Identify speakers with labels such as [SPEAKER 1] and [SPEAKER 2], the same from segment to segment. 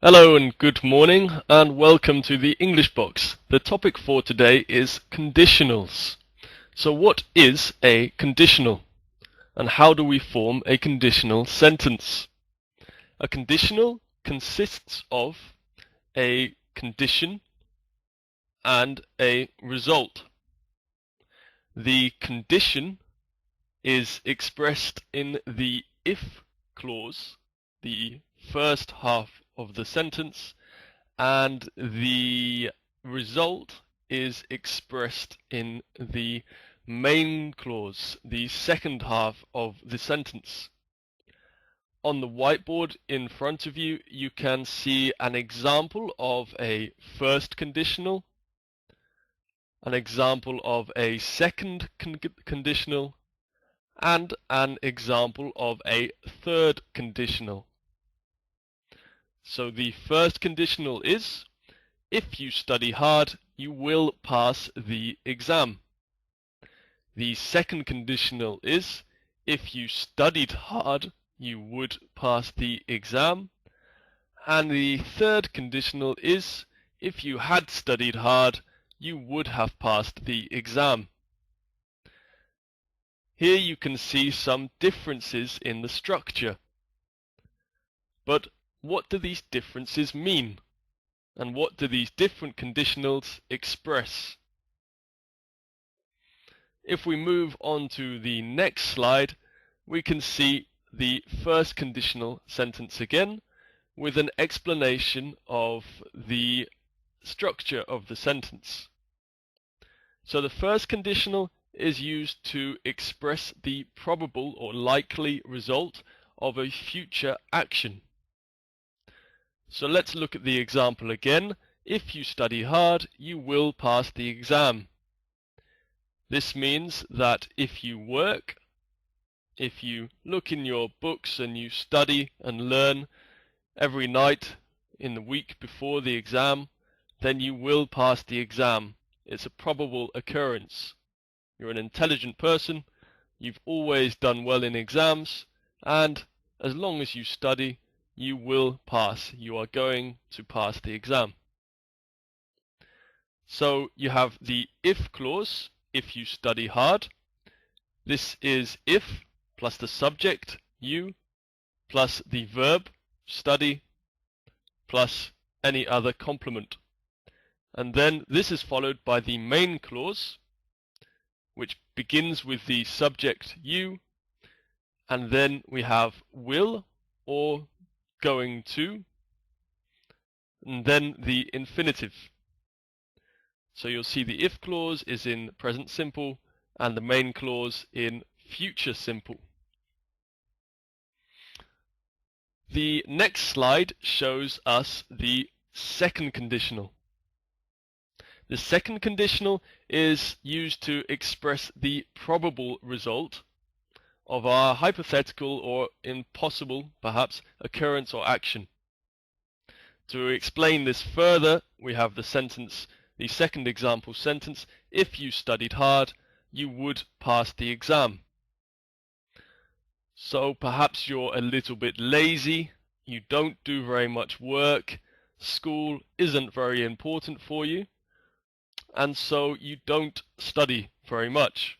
[SPEAKER 1] Hello and good morning and welcome to the English box. The topic for today is conditionals. So what is a conditional and how do we form a conditional sentence? A conditional consists of a condition and a result. The condition is expressed in the if clause, the first half of the sentence, and the result is expressed in the main clause, the second half of the sentence. On the whiteboard in front of you, you can see an example of a first conditional, an example of a second conditional, and an example of a third conditional. So the first conditional is, if you study hard, you will pass the exam. The second conditional is, if you studied hard, you would pass the exam. And the third conditional is, if you had studied hard, you would have passed the exam. Here you can see some differences in the structure. But what do these differences mean? And what do these different conditionals express? If we move on to the next slide, we can see the first conditional sentence again with an explanation of the structure of the sentence. So the first conditional is used to express the probable or likely result of a future action. So let's look at the example again. If you study hard, you will pass the exam. This means that if you work, if you look in your books and you study and learn every night in the week before the exam, then you will pass the exam. It's a probable occurrence. You're an intelligent person, you've always done well in exams, and as long as you study, you will pass. You are going to pass the exam. So you have the if clause, if you study hard. This is if plus the subject, you, plus the verb, study, plus any other complement. And then this is followed by the main clause, which begins with the subject you, and then we have will or going to, and then the infinitive. So you'll see the if clause is in present simple and the main clause in future simple. The next slide shows us the second conditional. The second conditional is used to express the probable result of our hypothetical or impossible, perhaps, occurrence or action. To explain this further, we have the sentence, the second example sentence, if you studied hard, you would pass the exam. So perhaps you're a little bit lazy, you don't do very much work, school isn't very important for you, and so you don't study very much.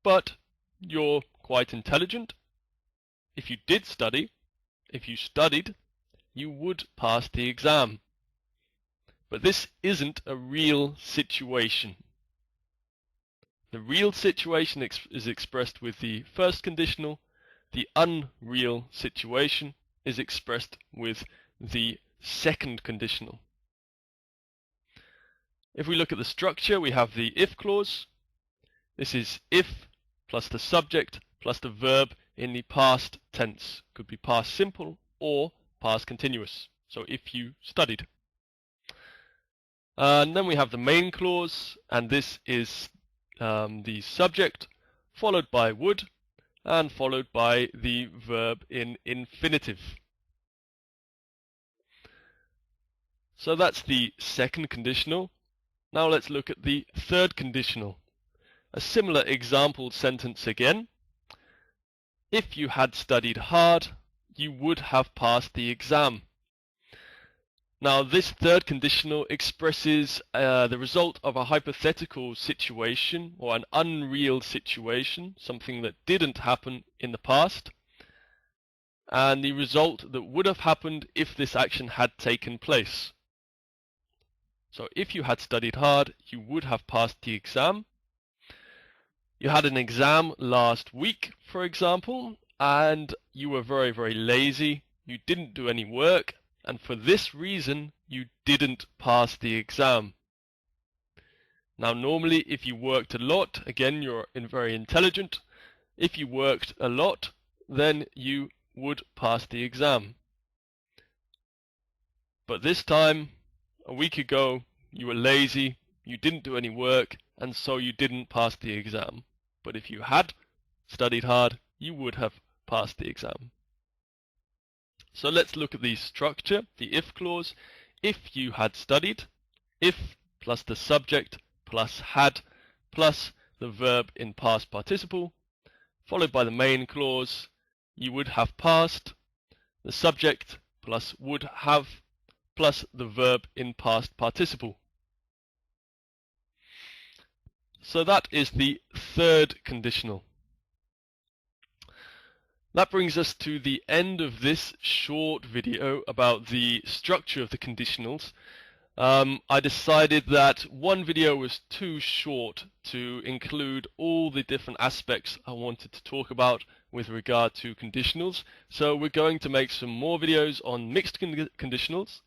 [SPEAKER 1] But you're quite intelligent. If you did study, if you studied, you would pass the exam. But this isn't a real situation. The real situation is expressed with the first conditional. The unreal situation is expressed with the second conditional. If we look at the structure, we have the if clause. This is if plus the subject plus the verb in the past tense. Could be past simple or past continuous. So if you studied. And then we have the main clause, and this is the subject, followed by would, and followed by the verb in infinitive. So that's the second conditional. Now let's look at the third conditional. A similar example sentence again. If you had studied hard, you would have passed the exam. Now this third conditional expresses the result of a hypothetical situation or an unreal situation, something that didn't happen in the past, and the result that would have happened if this action had taken place. So if you had studied hard, you would have passed the exam. You had an exam last week, for example, and you were very, very lazy. You didn't do any work, and for this reason, you didn't pass the exam. Now, normally, if you worked a lot, again, you're very intelligent. If you worked a lot, then you would pass the exam. But this time, a week ago, you were lazy, you didn't do any work, and so you didn't pass the exam. But if you had studied hard, you would have passed the exam. So let's look at the structure, the if clause. If you had studied, if plus the subject plus had plus the verb in past participle, followed by the main clause, you would have passed, the subject plus would have plus the verb in past participle. So that is the third conditional. That brings us to the end of this short video about the structure of the conditionals. I decided that one video was too short to include all the different aspects I wanted to talk about with regard to conditionals. So we're going to make some more videos on mixed conditionals,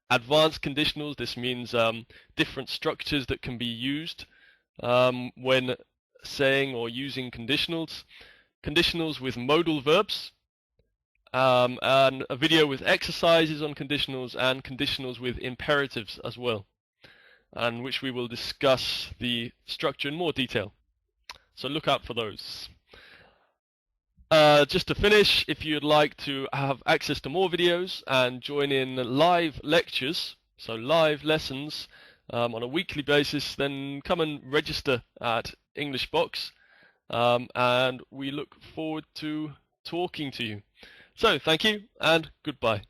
[SPEAKER 1] advanced conditionals. This means different structures that can be used when saying or using conditionals. Conditionals with modal verbs, and a video with exercises on conditionals and conditionals with imperatives as well, and which we will discuss the structure in more detail. So look out for those. Just to finish, if you'd like to have access to more videos and join in live lectures, so live lessons on a weekly basis, then come and register at Englishbox. And we look forward to talking to you. So, thank you and goodbye.